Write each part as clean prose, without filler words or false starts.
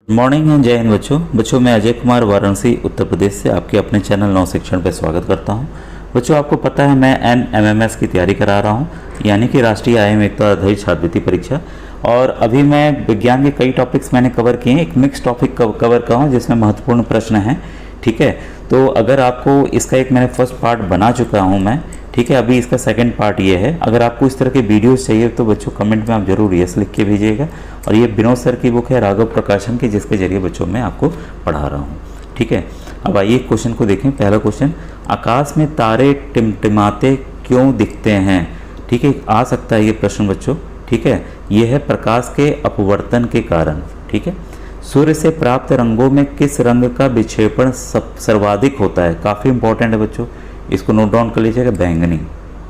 Morning and जय हिंद बच्चों मैं अजय कुमार वाराणसी उत्तर प्रदेश से आपके अपने चैनल नव शिक्षण पर स्वागत करता हूं। बच्चों आपको पता है मैं NMMS की तैयारी करा रहा हूं, यानी कि राष्ट्रीय आय एकता आधारित छात्रवृत्ति परीक्षा। और अभी मैं विज्ञान के कई टॉपिक्स मैंने कवर किए हैं, एक मिक्स टॉपिक कवर कर हूँ जिसमें महत्वपूर्ण प्रश्न हैं। ठीक है, तो अगर आपको इसका एक मैंने फर्स्ट पार्ट बना चुका हूँ मैं, ठीक है, अभी इसका सेकंड पार्ट ये है। अगर आपको इस तरह के वीडियोस चाहिए तो बच्चों कमेंट में आप जरूर यस लिख के भेजिएगा। और ये विनोद सर की बुक है राघव प्रकाशन की, जिसके जरिए बच्चों मैं आपको पढ़ा रहा हूँ। ठीक है, अब आइए क्वेश्चन को देखें। पहला क्वेश्चन, आकाश में तारे टिमटिमाते क्यों दिखते हैं? ठीक है, आ सकता है ये प्रश्न बच्चों। ठीक है, ये है प्रकाश के अपवर्तन के कारण। ठीक है, सूर्य से प्राप्त रंगों में किस रंग का विक्षेपण सर्वाधिक होता है? काफ़ी इंपॉर्टेंट है बच्चों, इसको नोट डाउन कर लीजिएगा, बैंगनी।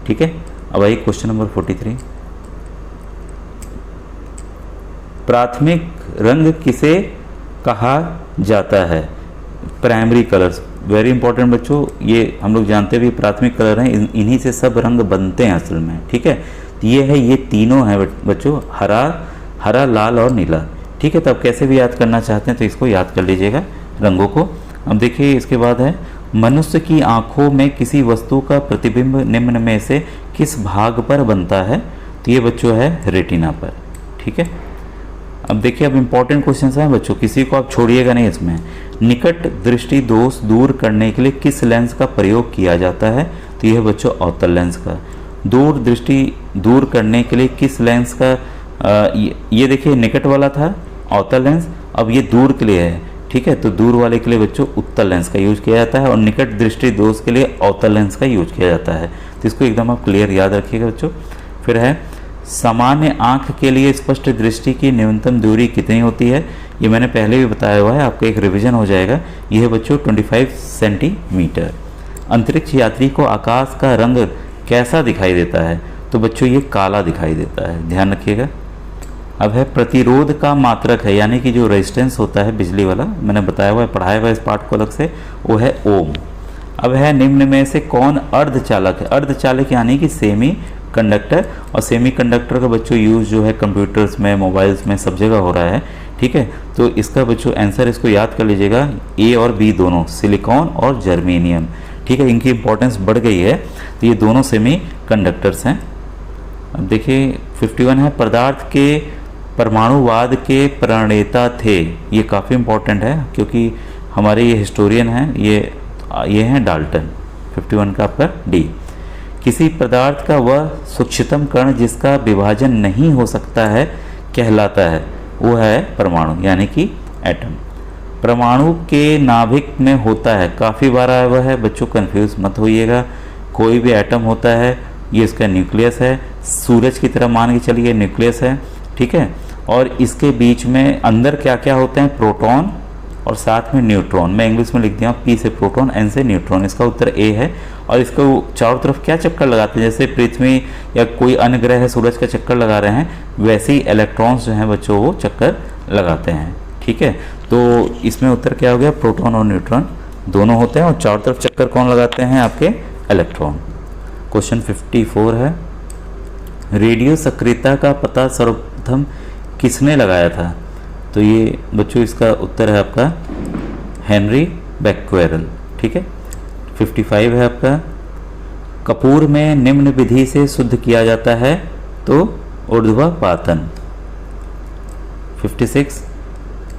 ठीक है, अब आइए क्वेश्चन नंबर 43, प्राथमिक रंग किसे कहा जाता है? प्राइमरी कलर्स, वेरी इंपॉर्टेंट बच्चों, ये हम लोग जानते भी प्राथमिक कलर हैं, इन्हीं से सब रंग बनते हैं असल में। ठीक है, ये है, ये तीनों हैं बच्चों, हरा, लाल और नीला। ठीक है, तो अब कैसे भी याद करना चाहते हैं तो इसको याद कर लीजिएगा रंगों को। अब देखिए इसके बाद है, मनुष्य की आंखों में किसी वस्तु का प्रतिबिंब निम्न में से किस भाग पर बनता है? तो ये बच्चों है रेटिना पर। ठीक है, अब देखिए अब इंपॉर्टेंट क्वेश्चन हैं बच्चों, किसी को आप छोड़िएगा नहीं इसमें। निकट दृष्टि दोष दूर करने के लिए किस लेंस का प्रयोग किया जाता है? तो यह बच्चों अवतल लेंस का। दूर दृष्टि दूर करने के लिए किस लेंस का, ये देखिए निकट वाला था अवतल लेंस, अब ये दूर के लिए है। ठीक है, तो दूर वाले के लिए बच्चों उत्तल लेंस का यूज किया जाता है और निकट दृष्टि दोष के लिए अवतल लेंस का यूज किया जाता है। तो इसको एकदम आप क्लियर याद रखिएगा बच्चों। फिर है, सामान्य आंख के लिए स्पष्ट दृष्टि की न्यूनतम दूरी कितनी होती है? ये मैंने पहले भी बताया हुआ है, आपका एक रिवीजन हो जाएगा। यह है बच्चों 25 सेंटीमीटर। अंतरिक्ष यात्री को आकाश का रंग कैसा दिखाई देता है? तो बच्चों ये काला दिखाई देता है, ध्यान रखिएगा। अब है, प्रतिरोध का मात्रक है, यानी कि जो रेजिस्टेंस होता है बिजली वाला, मैंने बताया हुआ है, पढ़ाया हुआ है इस पार्ट को अलग से, वो है ओम। अब है, निम्न में से कौन अर्धचालक है? अर्धचालक यानी कि सेमी कंडक्टर, और सेमी कंडक्टर का बच्चों यूज़ जो है कंप्यूटर्स में, मोबाइल्स में, सब जगह हो रहा है। ठीक है, तो इसका बच्चों आंसर इसको याद कर लीजिएगा, ए और बी दोनों, सिलिकॉन और जर्मेनियम। ठीक है, इनकी इंपॉर्टेंस बढ़ गई है, तो ये दोनों सेमी कंडक्टर्स हैं। अब देखिए 51 है, पदार्थ के परमाणुवाद के प्रणेता थे। ये काफ़ी इंपॉर्टेंट है क्योंकि हमारे ये हिस्टोरियन हैं, ये हैं डाल्टन। 51 का आपका डी। किसी पदार्थ का वह सूक्ष्मतम कण जिसका विभाजन नहीं हो सकता है कहलाता है, वो है परमाणु, यानी कि एटम। परमाणु के नाभिक में होता है, काफ़ी बार आया हुआ है बच्चों, कंफ्यूज मत होइएगा। कोई भी एटम होता है, ये इसका न्यूक्लियस है, सूरज की तरह मान के चलिए न्यूक्लियस है। ठीक है, और इसके बीच में अंदर क्या क्या होते हैं? प्रोटॉन और साथ में न्यूट्रॉन। मैं इंग्लिश में लिख दिया, पी से प्रोटॉन, एन से न्यूट्रॉन। इसका उत्तर ए है। और इसको चारों तरफ क्या चक्कर लगाते हैं? जैसे पृथ्वी या कोई अन्य ग्रह है सूरज का चक्कर लगा रहे हैं, वैसे ही इलेक्ट्रॉन्स जो हैं बच्चों वो चक्कर लगाते हैं। ठीक है, तो इसमें उत्तर क्या हो गया? प्रोटॉन और न्यूट्रॉन दोनों होते हैं, और चारों तरफ चक्कर कौन लगाते हैं? आपके इलेक्ट्रॉन। क्वेश्चन 54 है, रेडियो सक्रियता का पता सर्वप्रथम किसने लगाया था? तो ये बच्चों इसका उत्तर है आपका हेनरी बैक्वेरल। ठीक है, 55 है आपका, कपूर में निम्न विधि से शुद्ध किया जाता है, तो ऊर्ध्वपातन। 56,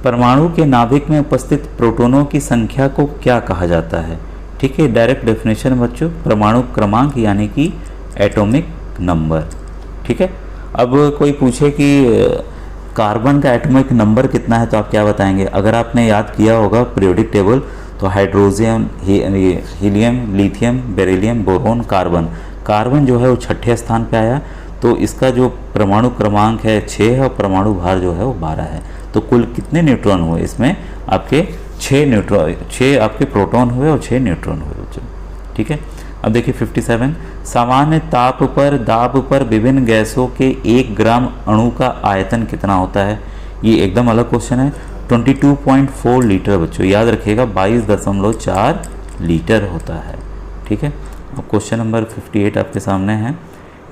परमाणु के नाभिक में उपस्थित प्रोटॉनों की संख्या को क्या कहा जाता है? ठीक है, डायरेक्ट डेफिनेशन बच्चों, परमाणु क्रमांक यानी कि एटॉमिक नंबर। ठीक है, अब कोई पूछे कि कार्बन का एटॉमिक नंबर कितना है, तो आप क्या बताएंगे? अगर आपने याद किया होगा पीरियोडिक टेबल, तो hydrogen, helium, lithium, beryllium, boron, carbon. Carbon जो है वो 6ठे स्थान पे आया, तो इसका जो परमाणु क्रमांक है 6 है और परमाणु भार जो है वो 12 है। तो कुल कितने न्यूट्रॉन हुए इसमें? आपके 6 आपके प्रोटॉन हुए और 6 न्यूट्रॉन हुए बच्चों। ठीक है, अब देखिए 57, सामान्य ताप पर दाब पर विभिन्न गैसों के 1 ग्राम अणु का आयतन कितना होता है? ये एकदम अलग क्वेश्चन है। 22.4 लीटर बच्चों, याद रखिएगा 22.4 लीटर होता है। ठीक है, अब क्वेश्चन नंबर 58 आपके सामने है,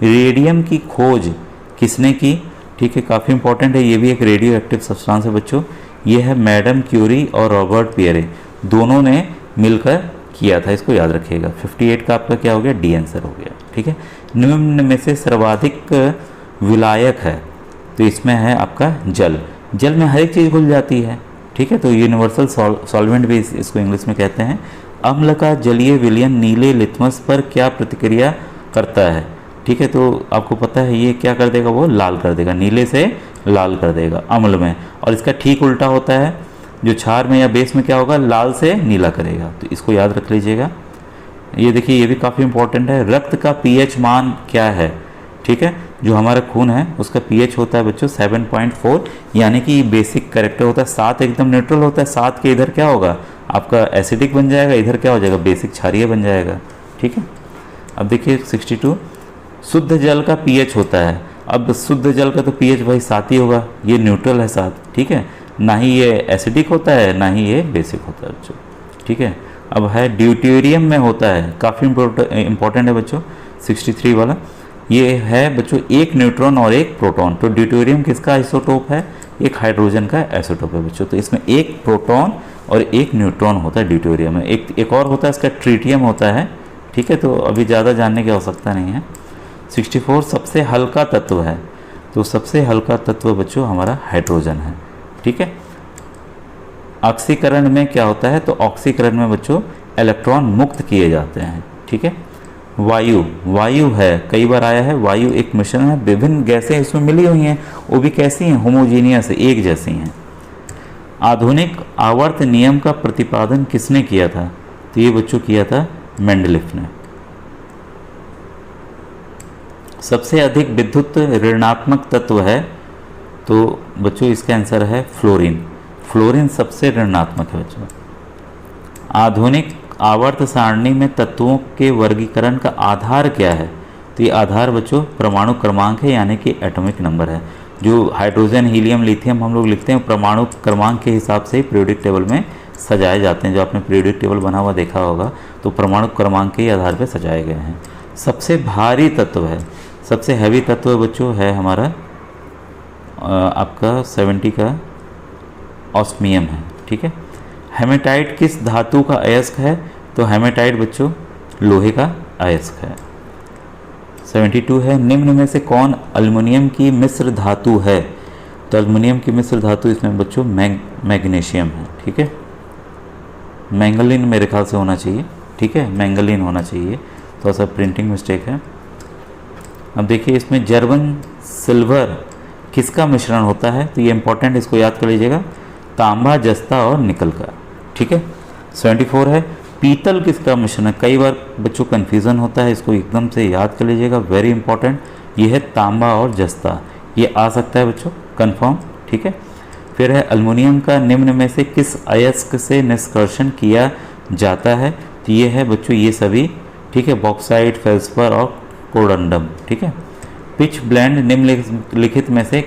रेडियम की खोज किसने की? ठीक है, काफ़ी इंपॉर्टेंट है, ये भी एक रेडियो एक्टिव सब्सटेंस है बच्चों। ये है मैडम क्यूरी और रॉबर्ट पियरे, दोनों ने मिलकर किया था, इसको याद रखिएगा। 58 का आपका क्या हो गया, डी आंसर हो गया। ठीक है, निम्न में से सर्वाधिक विलायक है, तो इसमें है आपका जल। जल में हर एक चीज़ घुल जाती है। ठीक है, तो यूनिवर्सल सॉल्वेंट भी इसको इंग्लिश में कहते हैं। अम्ल का जलीय विलयन नीले लिटमस पर क्या प्रतिक्रिया करता है? ठीक है, तो आपको पता है ये क्या कर देगा, वो लाल कर देगा, नीले से लाल कर देगा अम्ल में। और इसका ठीक उल्टा होता है, जो क्षार में या बेस में क्या होगा, लाल से नीला करेगा। तो इसको याद रख लीजिएगा। ये देखिए, ये भी काफ़ी इंपॉर्टेंट है। रक्त का पीएच मान क्या है? ठीक है, जो हमारा खून है उसका पीएच होता है बच्चों 7.4, यानी कि बेसिक करेक्टर होता है। 7 एकदम न्यूट्रल होता है, 7 के इधर क्या होगा आपका एसिडिक बन जाएगा, इधर क्या हो जाएगा बेसिक क्षारीय बन जाएगा। ठीक है, अब देखिए 62, शुद्ध जल का पीएच होता है। अब शुद्ध जल का तो पीएच भाई 7 ही होगा, ये न्यूट्रल है 7। ठीक है, ना ही ये एसिडिक होता है, ना ही ये बेसिक होता है बच्चों। ठीक है, अब है ड्यूटेरियम में होता है, काफ़ी इंपॉर्टेंट है बच्चों 63 वाला। ये है बच्चों एक न्यूट्रॉन और एक प्रोटॉन। तो ड्यूटेरियम किसका आइसोटोप है? एक हाइड्रोजन का आइसोटोप है बच्चों। तो इसमें एक प्रोटॉन और एक न्यूट्रॉन होता है ड्यूटेरियम में। एक और होता है इसका ट्रिटियम होता है। ठीक है, तो अभी ज़्यादा जानने की आवश्यकता नहीं है। 64 सबसे हल्का तत्व है, तो सबसे हल्का तत्व बच्चों हमारा हाइड्रोजन है। ठीक है, ऑक्सीकरण में क्या होता है? तो ऑक्सीकरण में बच्चों इलेक्ट्रॉन मुक्त किए जाते हैं। ठीक है, वायु है, कई बार आया है, वायु एक मिश्रण है, विभिन्न गैसें इसमें मिली हुई हैं, वो भी कैसी हैं, होमोजीनियस, एक जैसी हैं। आधुनिक आवर्त नियम का प्रतिपादन किसने किया था? तो ये बच्चों किया था मेंडलीफ ने। सबसे अधिक विद्युत ऋणात्मक तत्व है, तो बच्चों इसका आंसर है फ्लोरीन। फ्लोरीन सबसे ऋणात्मक है बच्चों। आधुनिक आवर्त सारणी में तत्वों के वर्गीकरण का आधार क्या है? तो ये आधार बच्चों परमाणु क्रमांक है, यानी कि एटॉमिक नंबर है। जो हाइड्रोजन, हीलियम, लिथियम हम लोग लिखते हैं परमाणु क्रमांक के हिसाब से ही पीरियोडिक टेबल में सजाए जाते हैं। जो आपने पीरियोडिक टेबल बना हुआ देखा होगा, तो परमाणु क्रमांक के आधार पर सजाए गए हैं। सबसे भारी तत्व है, सबसे हैवी तत्व बच्चों है हमारा आपका 70 का ऑस्मियम है। ठीक है, हेमेटाइट किस धातु का अयस्क है? तो हेमेटाइट बच्चों लोहे का अयस्क है। 72 है, निम्न में से कौन एल्युमिनियम की मिश्र धातु है? तो एल्युमिनियम की मिश्र धातु इसमें बच्चों मैग्नीशियम है। ठीक है, मैंगलीन मेरे ख्याल से होना चाहिए। ठीक है, मैंगलीन होना चाहिए, थोड़ा सा प्रिंटिंग मिस्टेक है। अब देखिए इसमें जर्मन सिल्वर किसका मिश्रण होता है? तो ये इंपॉर्टेंट, इसको याद कर लीजिएगा, तांबा, जस्ता और निकल का। ठीक है, 74 है, पीतल किसका मिश्रण है? कई बार बच्चों कन्फ्यूज़न होता है, इसको एकदम से याद कर लीजिएगा, वेरी इंपॉर्टेंट। ये है तांबा और जस्ता, ये आ सकता है बच्चों कन्फर्म। ठीक है, फिर है एल्युमिनियम का निम्न में से किस अयस्क से निष्कर्षण किया जाता है? तो ये है बच्चों ये सभी। ठीक है, बॉक्साइट, फेल्सपर और कोरंडम। ठीक है, पिच ब्लेंड निम्नलिखित में से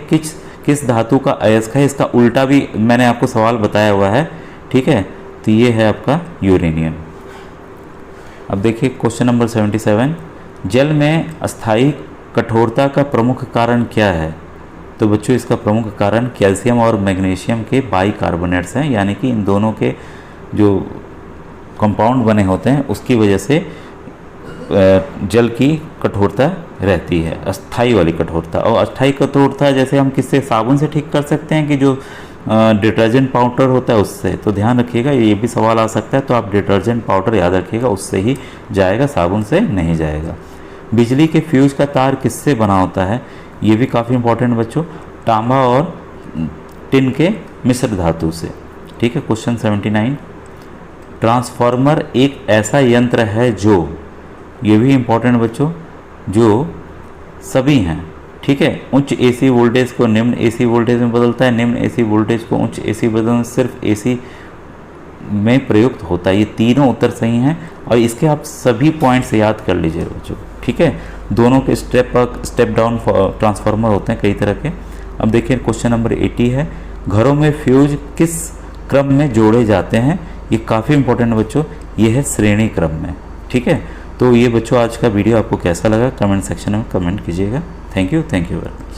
किस धातु का अयस्क है? इसका उल्टा भी मैंने आपको सवाल बताया हुआ है। ठीक है, तो ये है आपका यूरेनियम। अब देखिए क्वेश्चन नंबर 77, जल में अस्थायी कठोरता का प्रमुख कारण क्या है? तो बच्चों इसका प्रमुख कारण कैल्शियम और मैग्नीशियम के बाइकार्बोनेट्स हैं, यानी कि इन दोनों के जो कंपाउंड बने होते हैं उसकी वजह से जल की कठोरता रहती है, अस्थाई वाली कठोरता। और अस्थाई कठोरता जैसे हम किससे, साबुन से ठीक कर सकते हैं कि जो डिटर्जेंट पाउडर होता है उससे? तो ध्यान रखिएगा, ये भी सवाल आ सकता है, तो आप डिटर्जेंट पाउडर याद रखिएगा, उससे ही जाएगा, साबुन से नहीं जाएगा। बिजली के फ्यूज का तार किससे बना होता है? ये भी काफ़ी इंपॉर्टेंट बच्चों, तांबा और टिन के मिश्र धातु से। ठीक है, क्वेश्चन 79, ट्रांसफार्मर एक ऐसा यंत्र है जो, ये भी इंपॉर्टेंट बच्चों, जो सभी हैं। ठीक है, उच्च एसी वोल्टेज को निम्न एसी वोल्टेज में बदलता है, निम्न एसी वोल्टेज को उच्च एसी बदलना सिर्फ एसी में प्रयुक्त होता है। ये तीनों उत्तर सही हैं और इसके आप सभी पॉइंट्स याद कर लीजिए बच्चों। ठीक है, दोनों के स्टेप डाउन ट्रांसफार्मर होते हैं कई तरह के। अब देखिए क्वेश्चन नंबर 80 है, घरों में फ्यूज किस क्रम में जोड़े जाते हैं? ये काफ़ी इंपॉर्टेंट बच्चों, ये है श्रेणी क्रम में। ठीक है, तो ये बच्चों आज का वीडियो आपको कैसा लगा कमेंट सेक्शन में कमेंट कीजिएगा। Thank you very much.